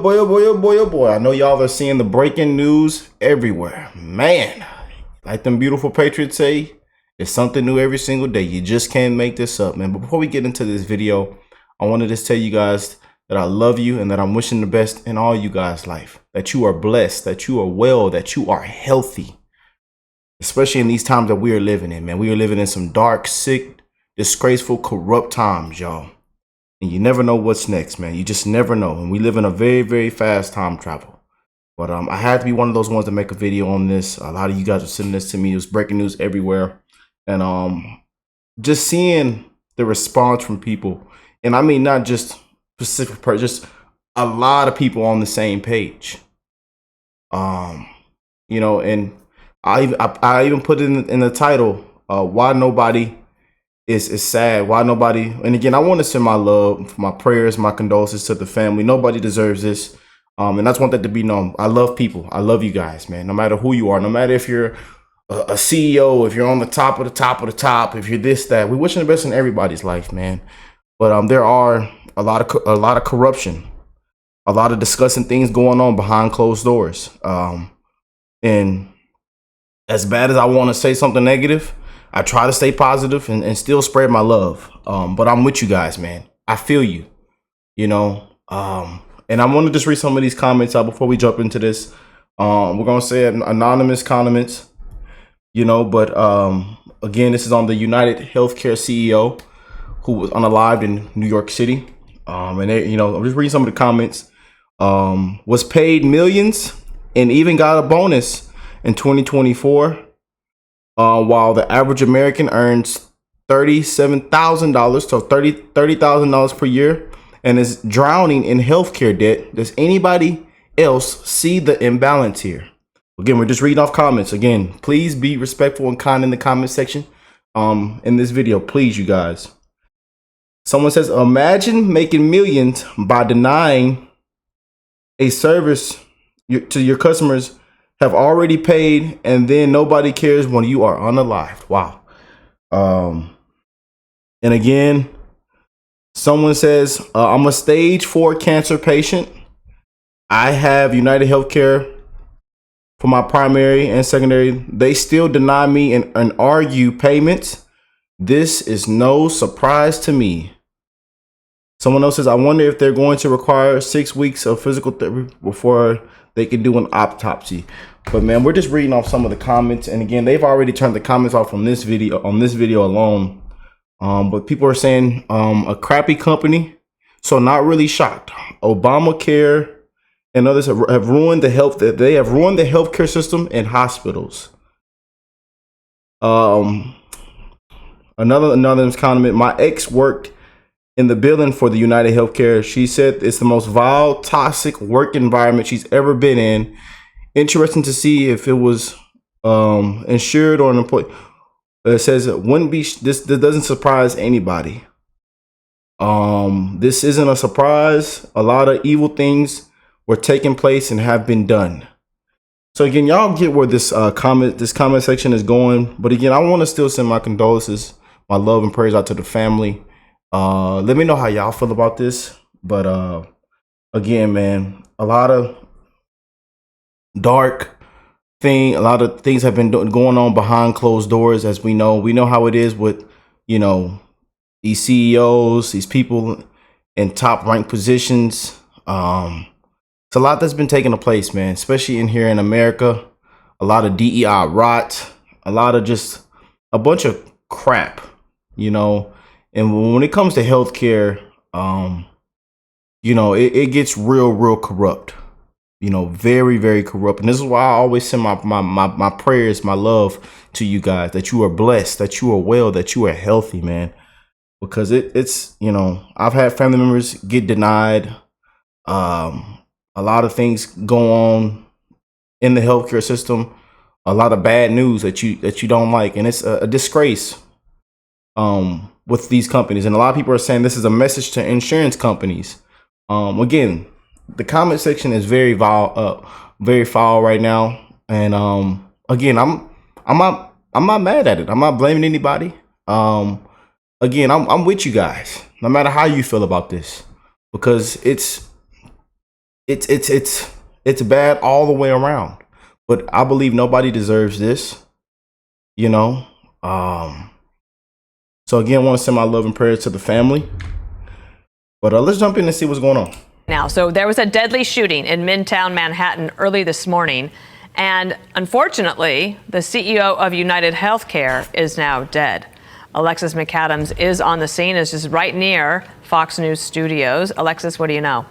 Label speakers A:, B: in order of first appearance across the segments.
A: Boy, oh boy, oh boy, oh boy. I know y'all are seeing the breaking news everywhere. Man, like them beautiful Patriots say, it's something new every single day. You just can't make this up, man. But before we get into this video, I wanted to tell you guys that I love you and that I'm wishing the best in all you guys' life. That you are blessed, that you are well, that you are healthy. Especially in these times that we are living in, man. We are living in some dark, sick, disgraceful, corrupt times, y'all. And you never know what's next, man. You just never know. And we live in a very, very fast time travel. But I had to be one of those ones to make a video on this. A lot of you guys are sending this to me. It was breaking news everywhere. And just seeing the response from people. And I mean, not just specific person, just a lot of people on the same page. And I even put it in the title, why nobody is sad, why nobody. And again, I want to send my love, my prayers, my condolences to the family. Nobody deserves this, and I just want that to be known. I love people. I love you guys, man. No matter who you are, no matter if you're a CEO, if you're on the top of the top of the top, if you're this, that, we wishing the best in everybody's life, man. But there are a lot of corruption, a lot of disgusting things going on behind closed doors, and as bad as I want to say something negative, I try to stay positive and still spread my love. But I'm with you guys, man. I feel you, and I want to just read some of these comments out before we jump into this. We're going to say anonymous comments, but again, this is on the United Healthcare CEO who was unalived in New York City. And they, I'm just reading some of the comments. Was paid millions and even got a bonus in 2024. While the average American earns $37,000, so $30,000 per year, and is drowning in healthcare debt. Does anybody else see the imbalance here? Again, we're just reading off comments. Again, please be respectful and kind in the comment section. In this video, please, you guys. Someone says, imagine making millions by denying a service to your customers have already paid, and then nobody cares when you are unalived. Wow. And again, someone says, I'm a stage 4 cancer patient. I have United Healthcare for my primary and secondary. They still deny me and argue payments. This is no surprise to me. Someone else says, I wonder if they're going to require 6 weeks of physical therapy before they can do an autopsy. But man, we're just reading off some of the comments, and again, they've already turned the comments off from this video alone. But people are saying a crappy company, so not really shocked. Obamacare and others have ruined the health. They have ruined the healthcare system and hospitals. Another comment. My ex worked in the building for the United Healthcare. She said it's the most vile, toxic work environment she's ever been in. Interesting to see if it was insured or an employee. It says it wouldn't be. This doesn't surprise anybody. This isn't a surprise. A lot of evil things were taking place and have been done. So again, y'all get where this comment section is going. But again, I want to still send my condolences, my love and prayers out to the family. Let me know how y'all feel about this. But again, man, a lot of a lot of things have been going on behind closed doors. As we know how it is with these CEOs, these people in top ranked positions. It's a lot that's been taking place, man, especially in here in America. A lot of DEI rot, a lot of just a bunch of crap, and when it comes to healthcare, it gets real corrupt. Very, very corrupt. And this is why I always send my prayers, my love to you guys, that you are blessed, that you are well, that you are healthy, man. Because it's I've had family members get denied. A lot of things go on in the healthcare system. A lot of bad news that you don't like. And it's a disgrace with these companies. And a lot of people are saying this is a message to insurance companies. Again, the comment section is very foul right now, and again, I'm not mad at it. I'm not blaming anybody. Again, I'm with you guys, no matter how you feel about this, because it's it's bad all the way around. But I believe nobody deserves this, you know. So again, I want to send my love and prayers to the family. But let's jump in and see what's going on.
B: Now, so there was a deadly shooting in Midtown Manhattan early this morning. And unfortunately, the CEO of United Healthcare is now dead. Alexis McAdams is on the scene, is just right near Fox News studios. Alexis, what do you know?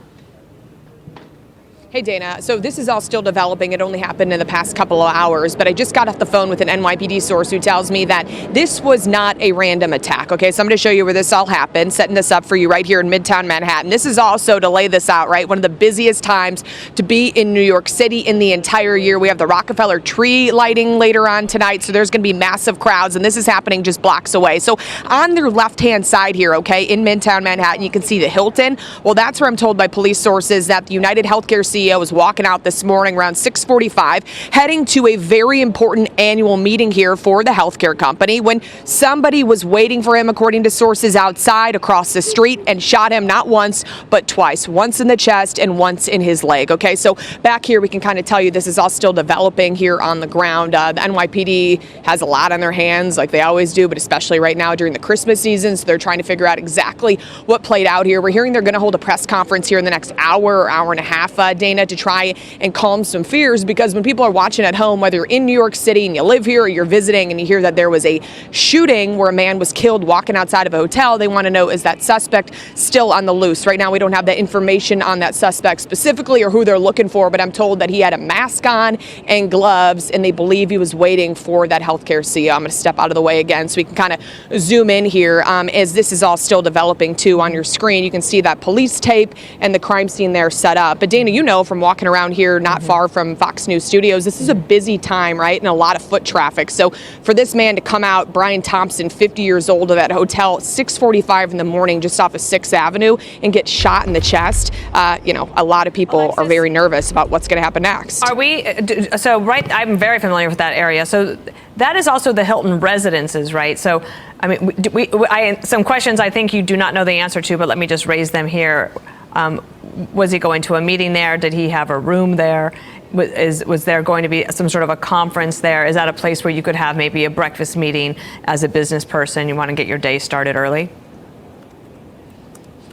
C: Hey, Dana. So this is all still developing. It only happened in the past couple of hours, but I just got off the phone with an NYPD source who tells me that this was not a random attack. Okay, so I'm going to show you where this all happened, setting this up for you right here in Midtown Manhattan. This is also, to lay this out, right, one of the busiest times to be in New York City in the entire year. We have the Rockefeller tree lighting later on tonight, so there's going to be massive crowds, and this is happening just blocks away. So on their left-hand side here, okay, in Midtown Manhattan, you can see the Hilton. Well, that's where I'm told by police sources that the United Healthcare CEO was walking out this morning around 6:45, heading to a very important annual meeting here for the healthcare company, when somebody was waiting for him, according to sources outside across the street, and shot him not once, but twice, once in the chest and once in his leg. Okay, so back here, we can kind of tell you this is all still developing here on the ground. The NYPD has a lot on their hands, like they always do, but especially right now during the Christmas season, so they're trying to figure out exactly what played out here. We're hearing they're going to hold a press conference here in the next hour or hour and a half, Dana, to try and calm some fears, because when people are watching at home, whether you're in New York City and you live here or you're visiting and you hear that there was a shooting where a man was killed walking outside of a hotel, they want to know, is that suspect still on the loose? Right now, we don't have that information on that suspect specifically or who they're looking for, but I'm told that he had a mask on and gloves, and they believe he was waiting for that healthcare CEO. I'm going to step out of the way again so we can kind of zoom in here as this is all still developing too. On your screen, you can see that police tape and the crime scene there set up. But Dana, you know from walking around here not far from Fox News studios, this is a busy time, right? And a lot of foot traffic. So for this man to come out, Brian Thompson, 50 years old, of that hotel at 6:45 in the morning just off of 6th Avenue and get shot in the chest, you know, a lot of people
B: Alexis,
C: are very nervous about what's going to happen next.
B: Are we, so right, I'm very familiar with that area. So that is also the Hilton residences, right? So, I mean, some questions I think you do not know the answer to, but let me just raise them here. Was he going to a meeting there? Did he have a room there? Was there going to be some sort of a conference there? Is that a place where you could have maybe a breakfast meeting as a business person? You want to get your day started early?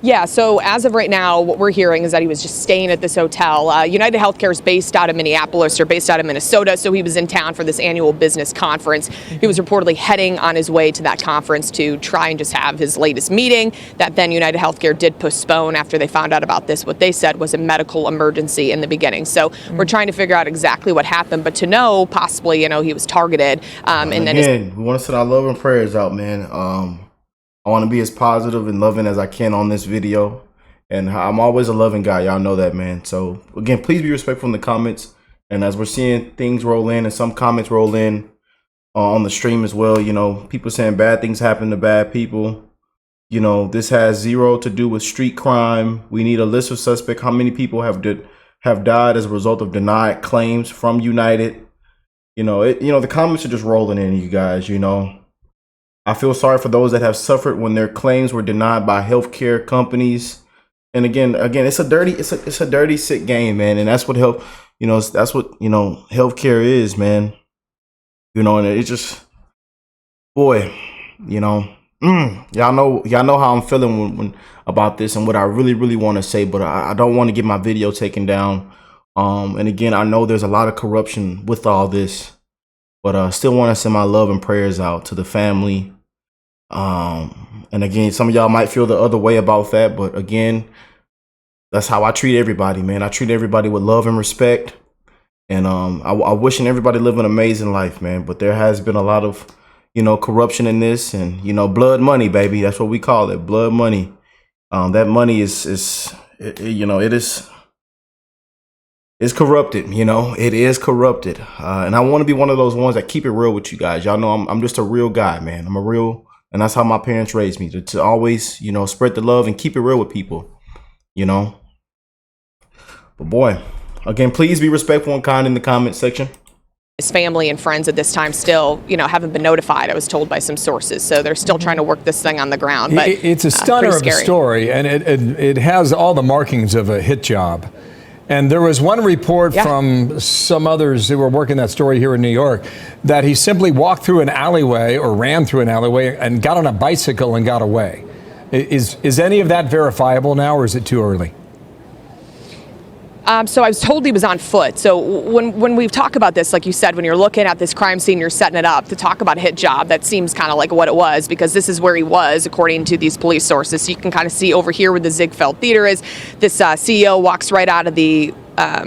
C: Yeah, so as of right now, what we're hearing is that he was just staying at this hotel. United Healthcare is based out of Minneapolis, or based out of Minnesota, so he was in town for this annual business conference. He was reportedly heading on his way to that conference to try and just have his latest meeting that then United Healthcare did postpone after they found out about this. What they said was a medical emergency in the beginning. So we're trying to figure out exactly what happened, but to know possibly, you know, he was targeted. And
A: again, we want to send our love and prayers out, man. I want to be as positive and loving as I can on this video. And I'm always a loving guy. Y'all know that, man. So, again, please be respectful in the comments. And as we're seeing things roll in and some comments roll in on the stream as well, you know, people saying bad things happen to bad people. You know, this has zero to do with street crime. We need a list of suspects. How many people have died as a result of denied claims from United? You know, the comments are just rolling in, you guys, you know. I feel sorry for those that have suffered when their claims were denied by healthcare companies. And again, it's a dirty, sick game, man. And that's what that's what, you know, healthcare is, man. You know, and it's just, boy, you know, y'all know how I'm feeling when about this and what I really, really want to say, but I don't want to get my video taken down. And again, I know there's a lot of corruption with all this, but still want to send my love and prayers out to the family. And again, some of y'all might feel the other way about that, but again, that's how I treat everybody, man. I treat everybody with love and respect, and I wishing everybody live an amazing life, man. But there has been a lot of, you know, corruption in this, and you know, blood money, baby. That's what we call it, blood money. That money is corrupted, you know, it is corrupted. And I want to be one of those ones that keep it real with you guys. Y'all know I'm just a real guy, man. And that's how my parents raised me, to always, you know, spread the love and keep it real with people, you know. But boy, again, please be respectful and kind in the comment section.
C: His family and friends at this time still, you know, haven't been notified, I was told by some sources. So they're still trying to work this thing on the ground. But
D: it's a stunner of a story, and it has all the markings of a hit job. And there was one report from some others who were working that story here in New York that he simply walked through an alleyway or ran through an alleyway and got on a bicycle and got away. Is any of that verifiable now, or is it too early?
C: So I was told he was on foot. So when we talk about this, like you said, when you're looking at this crime scene, you're setting it up to talk about a hit job. That seems kind of like what it was, because this is where he was, according to these police sources. So you can kind of see over here where the Ziegfeld Theater is. This CEO walks right out of the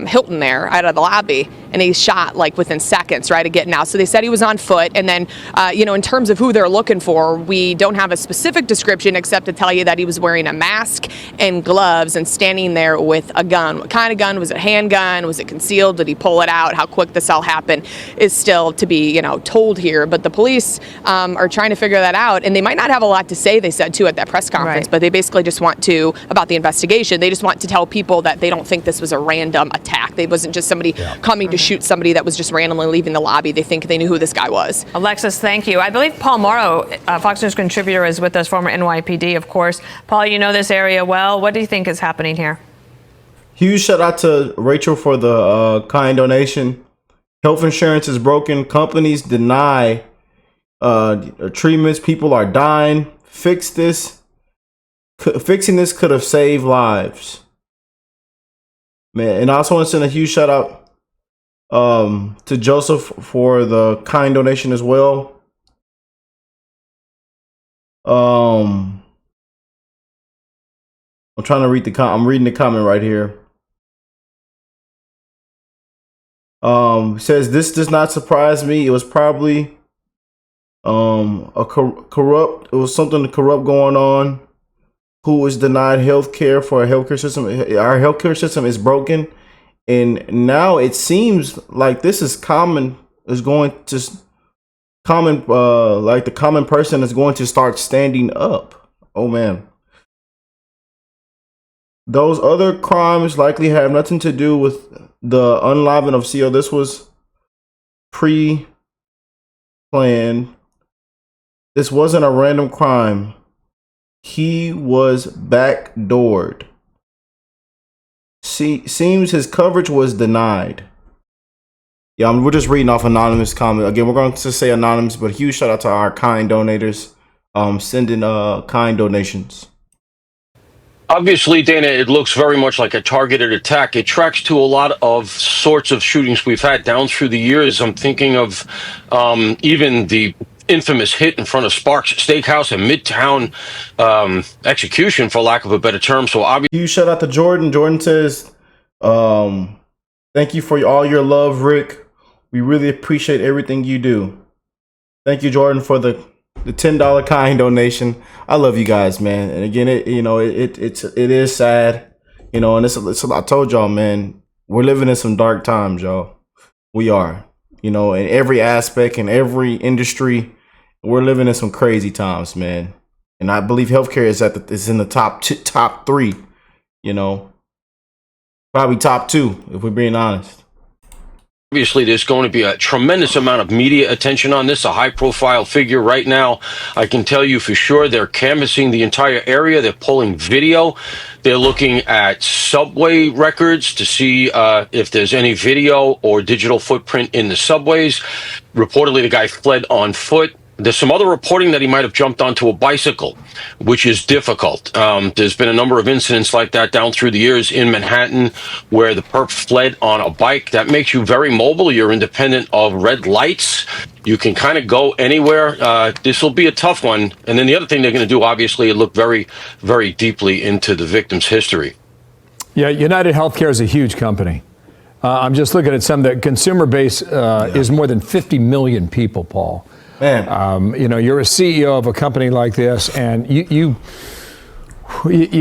C: Hilton there, out of the lobby, and he's shot like within seconds, right, of getting out. So they said he was on foot. And then, in terms of who they're looking for, we don't have a specific description except to tell you that he was wearing a mask and gloves and standing there with a gun. What kind of gun? Was it a handgun? Was it concealed? Did he pull it out? How quick this all happened is still to be, told here. But the police are trying to figure that out, and they might not have a lot to say, they said, too, at that press conference, but they basically just want to, about the investigation, they just want to tell people that they don't think this was a random attack. It wasn't just somebody coming to shoot somebody that was just randomly leaving the lobby. They think they knew who this guy was.
B: Alexis, thank you. I believe Paul Morrow, Fox News contributor, is with us, former NYPD, of course. Paul, you know this area well. What do you think is happening here?
A: Huge shout out to Rachel for the kind donation. Health insurance is broken. Companies deny treatments. People are dying. Fix this. Fixing this could have saved lives. Man, and I also want to send a huge shout out to Joseph for the kind donation as well. I'm trying to read I'm reading the comment right here. Says this does not surprise me. It was probably corrupt. It was something corrupt going on. Who is denied health care for a healthcare system? Our healthcare system is broken, and now it seems like this is common. Is going to common like the common person is going to start standing up. Oh man. Those other crimes likely have nothing to do with the unliving of CO. This was pre-planned. This wasn't a random crime. He was backdoored. Seems his coverage was denied. Yeah, we're just reading off anonymous comment. Again, we're going to say anonymous, but huge shout out to our kind donators sending kind donations.
E: Obviously, Dana, it looks very much like a targeted attack. It tracks to a lot of sorts of shootings we've had down through the years. I'm thinking of even the infamous hit in front of Sparks Steakhouse and Midtown execution, for lack of a better term. So obviously,
A: huge shout out to Jordan. Jordan says, thank you for all your love, Rick. We really appreciate everything you do. Thank you, Jordan, for the $10 kind donation. I love you guys, man. And again, it is sad, and it's I told y'all, man, we're living in some dark times, y'all. We are, in every aspect, in every industry, we're living in some crazy times, man. And I believe healthcare is in the top three, probably top two, if we're being honest.
E: Obviously, there's going to be a tremendous amount of media attention on this, a high-profile figure right now. I can tell you for sure they're canvassing the entire area. They're pulling video. They're looking at subway records to see if there's any video or digital footprint in the subways. Reportedly, the guy fled on foot. There's some other reporting that he might have jumped onto a bicycle, which is difficult. There's been a number of incidents like that down through the years in Manhattan where the perp fled on a bike. That makes you very mobile. You're independent of red lights. You can kind of go anywhere. This will be a tough one. And then the other thing they're going to do, obviously, is look very, very deeply into the victim's history. Yeah,
D: United Healthcare is a huge company. I'm just looking at some of the consumer base is more than 50 million people, Paul.
A: Man,
D: you're a CEO of a company like this, and you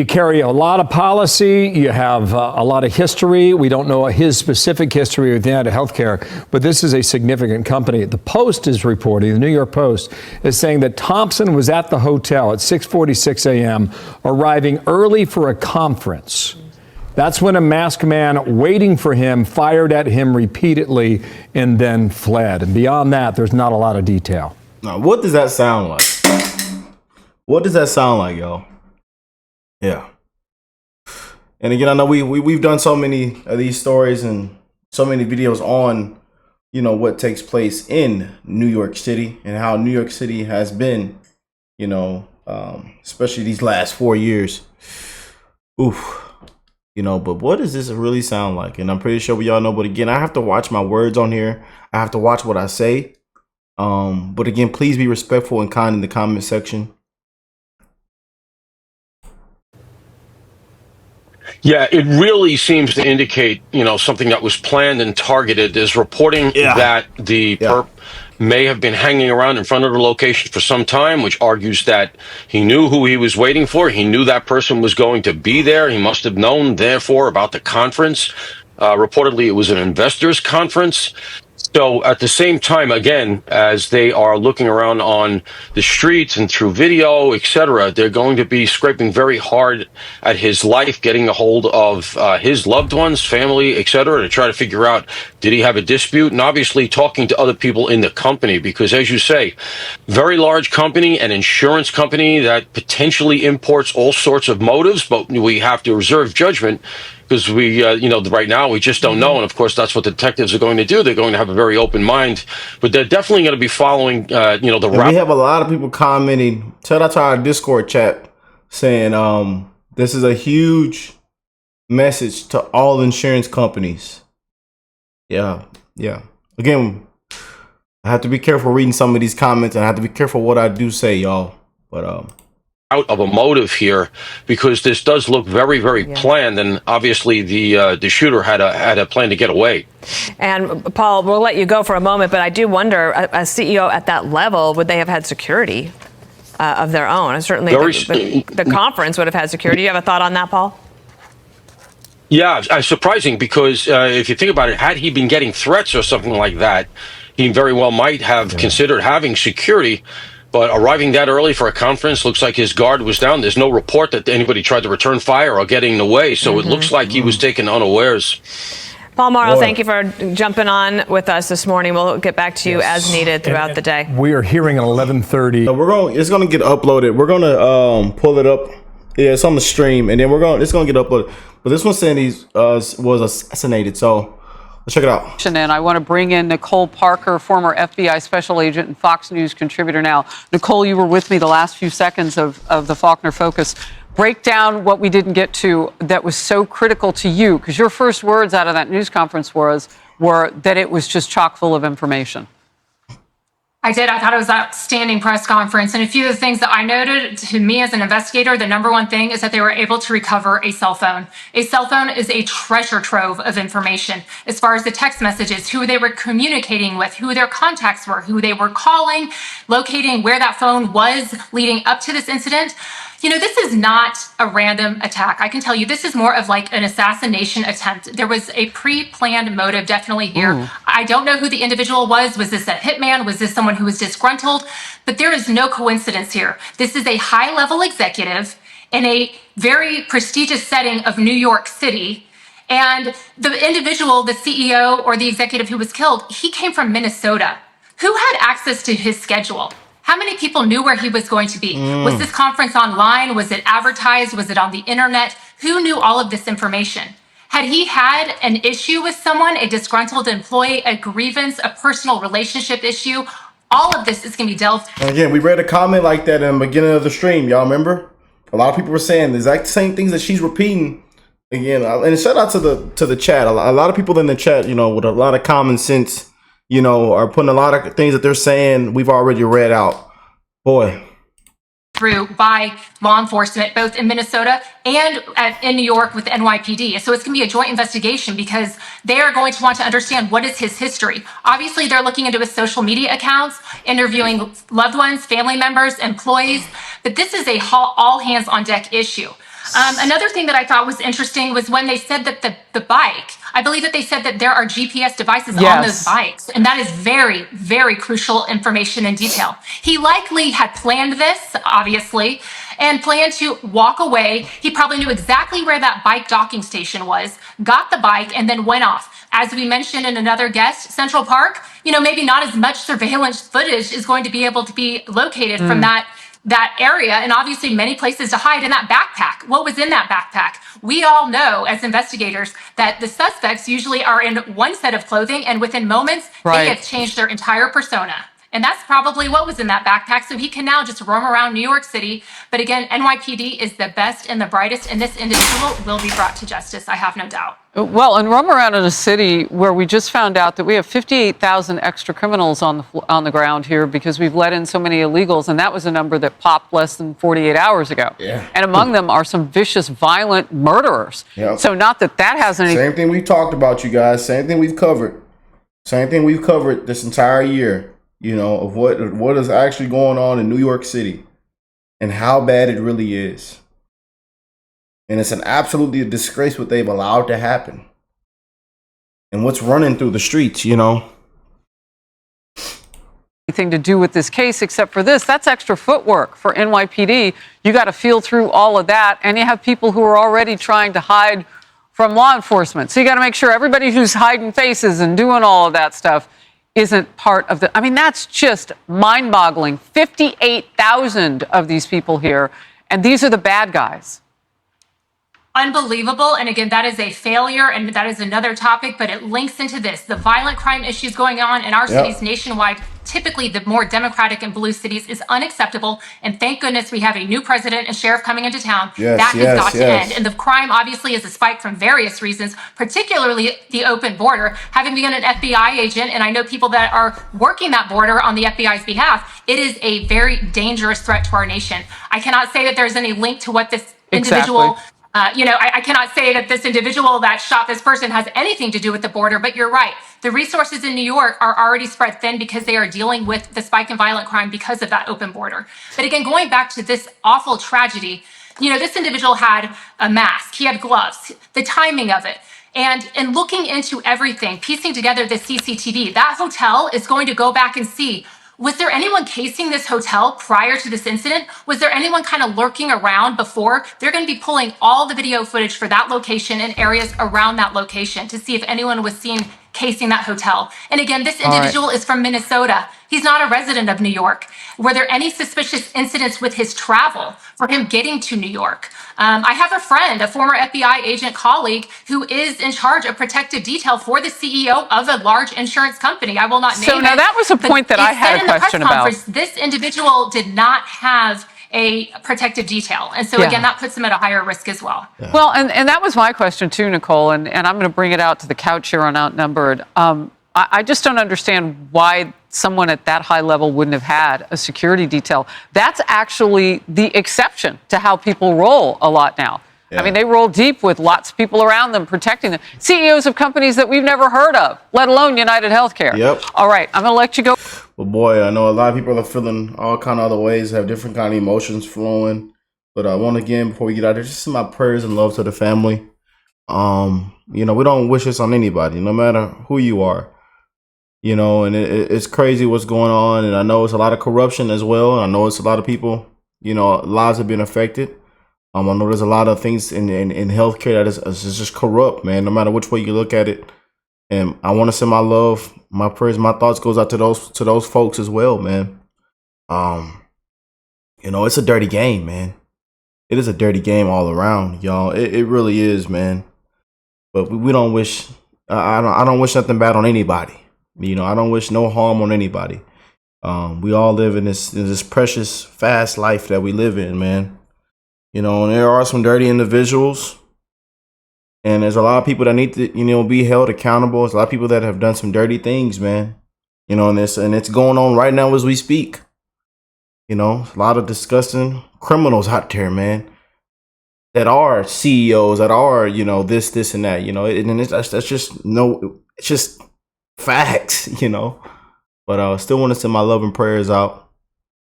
D: carry a lot of policy. You have a lot of history. We don't know his specific history with United Healthcare, but this is a significant company. The Post is reporting, the New York Post is saying that Thompson was at the hotel at 6:46 a.m., arriving early for a conference. That's when a masked man waiting for him fired at him repeatedly and then fled. And beyond that, there's not a lot of detail.
A: Now, what does that sound like? What does that sound like, y'all? Yeah. And again, I know we've done so many of these stories and so many videos on, what takes place in New York City and how New York City has been, especially these last 4 years. Oof. But what does this really sound like? And I'm pretty sure we all know, but again, I have to watch my words on here. I have to watch what I say. But again, please be respectful and kind in the comment section.
E: Yeah, it really seems to indicate, something that was planned and targeted. There's reporting that the perp may have been hanging around in front of the location for some time, which argues that he knew who he was waiting for. He knew that person was going to be there. He must have known, therefore, about the conference. Reportedly, it was an investors conference. So at the same time, again, as they are looking around on the streets and through video, etc., they're going to be scraping very hard at his life, getting a hold of his loved ones, family, etc., to try to figure out, did he have a dispute? And obviously talking to other people in the company, because as you say, very large company, an insurance company that potentially imports all sorts of motives, but we have to reserve judgment because we, right now we just don't know. And of course, that's what the detectives are going to do. They're going to have a very open mind, but they're definitely going to be following, the
A: we have a lot of people commenting. Shout out to our Discord chat saying, this is a huge message to all insurance companies. Yeah. Again, I have to be careful reading some of these comments, and I have to be careful what I do say, y'all. But
E: out of a motive here, because this does look very, very planned, and obviously the shooter had a plan to get away.
B: And Paul, we'll let you go for a moment, but I do wonder, a CEO at that level, would they have had security of their own? And certainly the conference would have had security. Do you have a thought on that, Paul?
E: Yeah, surprising, because if you think about it, had he been getting threats or something like that, he very well might have considered having security. But arriving that early for a conference, looks like his guard was down. There's no report that anybody tried to return fire or getting away. So it looks like he was taken unawares.
B: Paul Morrow, thank you for jumping on with us this morning. We'll get back to you as needed throughout the day.
D: We are hearing at 11:30.
A: It's going to get uploaded. We're going to pull it up. Yeah, it's on the stream, and then it's going to get uploaded. But this one saying he was assassinated. So let's check it out.
F: And I want to bring in Nicole Parker, former FBI special agent and Fox News contributor now. Nicole, you were with me the last few seconds of the Faulkner Focus. Break down what we didn't get to that was so critical to you, because your first words out of that news conference were that it was just chock full of information.
G: I did. I thought it was an outstanding press conference. And a few of the things that I noted, to me as an investigator, the number one thing is that they were able to recover a cell phone. A cell phone is a treasure trove of information as far as the text messages, who they were communicating with, who their contacts were, who they were calling, locating where that phone was leading up to this incident. This is not a random attack. I can tell you this is more of like an assassination attempt. There was a pre-planned motive definitely here. I don't know who the individual was. Was this a hitman? Was this someone who was disgruntled? But there is no coincidence here. This is a high-level executive in a very prestigious setting of New York City. And the individual, the CEO or the executive who was killed, he came from Minnesota. Who had access to his schedule? How many people knew where he was going to be? Was this conference online? Was it advertised? Was it on the internet? Who knew all of this information? Had he had an issue with someone, a disgruntled employee, a grievance, a personal relationship issue? All of this is going to be delved.
A: And again, we read a comment like that in the beginning of the stream. Y'all remember? A lot of people were saying the exact same things that she's repeating. Again, and shout out to the chat. A lot of people in the chat, with a lot of common sense, are putting a lot of things that they're saying we've already read out. Boy.
G: Through by law enforcement, both in Minnesota and in New York with the NYPD. So it's going to be a joint investigation because they are going to want to understand what is his history. Obviously, they're looking into his social media accounts, interviewing loved ones, family members, employees. But this is a all hands on deck issue. Another thing that I thought was interesting was when they said that the bike, I believe that they said that there are GPS devices on those bikes. And that is very, very crucial information and detail. He likely had planned this, obviously, and planned to walk away. He probably knew exactly where that bike docking station was, got the bike, and then went off. As we mentioned in another guest, Central Park, maybe not as much surveillance footage is going to be able to be located from that that area and obviously many places to hide in that backpack. What was in that backpack? We all know as investigators that the suspects usually are in one set of clothing and within moments,
F: Right.
G: they have changed their entire persona. And that's probably what was in that backpack. So he can now just roam around New York City. But again, NYPD is the best and the brightest, and this individual will be brought to justice, I have no doubt.
F: Well, and roam around in a city where we just found out that we have 58,000 extra criminals on the ground here because we've let in so many illegals, and that was a number that popped less than 48 hours ago.
A: Yeah.
F: And among them are some vicious, violent murderers.
A: Yep.
F: So not that has any...
A: Same thing we've talked about, you guys. Same thing we've covered. Same thing we've covered this entire year, you know, of what is actually going on in New York City and how bad it really is. And it's an absolutely a disgrace what they've allowed to happen. And what's running through the streets, you know.
F: Anything to do with this case except for this. That's extra footwork for NYPD. You got to feel through all of that, and you have people who are already trying to hide from law enforcement. So you got to make sure everybody who's hiding faces and doing all of that stuff isn't part of the... I mean, that's just mind-boggling. 58,000 of these people here, and these are the bad guys.
G: Unbelievable. And again, that is a failure, and that is another topic, but it links into this. The violent crime issues going on in our cities nationwide, typically the more democratic and blue cities, is unacceptable. And thank goodness we have a new president and sheriff coming into town. That has got to end. And the crime obviously is a spike from various reasons, particularly the open border. Having been an FBI agent, and I know people that are working that border on the FBI's behalf, it is a very dangerous threat to our nation. I cannot say that there's any link to what this individual... I cannot say that this individual that shot this person has anything to do with the border, but you're right. The resources in New York are already spread thin because they are dealing with the spike in violent crime because of that open border. But again, going back to this awful tragedy, this individual had a mask, he had gloves, the timing of it. And in looking into everything, piecing together the CCTV, that hotel is going to go back and see, was there anyone casing this hotel prior to this incident? Was there anyone kind of lurking around before? They're going to be pulling all the video footage for that location and areas around that location to see if anyone was seen casing that hotel. And again, this individual is from Minnesota. He's not a resident of New York. Were there any suspicious incidents with his travel for him getting to New York? I have a friend, a former FBI agent colleague, who is in charge of protective detail for the CEO of a large insurance company. I will not name it.
F: So now that was a point that I had a question about.
G: This individual did not have a protective detail. And so again, that puts them at a higher risk as well.
F: Yeah. Well, and that was my question too, Nicole, and I'm going to bring it out to the couch here on Outnumbered. I just don't understand why someone at that high level wouldn't have had a security detail. That's actually the exception to how people roll a lot now. Yeah. I mean, they roll deep with lots of people around them protecting them. CEOs of companies that we've never heard of, let alone United Healthcare.
A: Yep.
F: All right, I'm going to let you go.
A: Well, boy, I know a lot of people are feeling all kind of other ways, have different kind of emotions flowing. But I want again, before we get out there, just send my prayers and love to the family. We don't wish this on anybody, no matter who you are. And it's crazy what's going on. And I know it's a lot of corruption as well. And I know it's a lot of people, lives have been affected. I know there's a lot of things in healthcare that is just corrupt, man, no matter which way you look at it. And I want to send my love, my prayers, my thoughts goes out to those folks as well, man. It's a dirty game, man. It is a dirty game all around, y'all. It really is, man. But we don't wish, I don't wish nothing bad on anybody. I don't wish no harm on anybody. We all live in this precious, fast life that we live in, man. And there are some dirty individuals. And there's a lot of people that need to, be held accountable. There's a lot of people that have done some dirty things, man. And it's going on right now as we speak. A lot of disgusting criminals out there, man, that are CEOs, that are, this and that, and it's just facts, But still want to send my love and prayers out.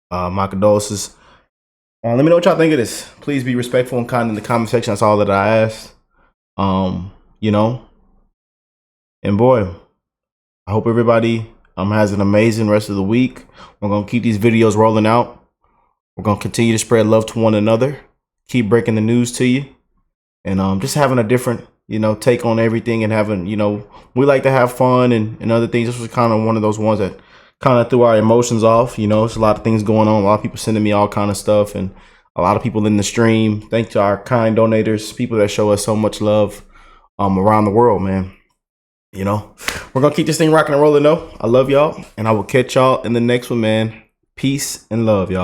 A: My condolences. Let me know what y'all think of this. Please be respectful and kind in the comment section. That's all that I asked. And boy, I hope everybody has an amazing rest of the week. We're gonna keep these videos rolling out. We're gonna continue to spread love to one another. Keep breaking the news to you, and just having a different take on everything, and having we like to have fun and other things. This was kind of one of those ones that kind of threw our emotions off. You know, there's a lot of things going on. A lot of people sending me all kind of stuff, and a lot of people in the stream. Thanks to our kind donators, people that show us so much love around the world, man. You know, we're going to keep this thing rocking and rolling, though. I love y'all, and I will catch y'all in the next one, man. Peace and love, y'all.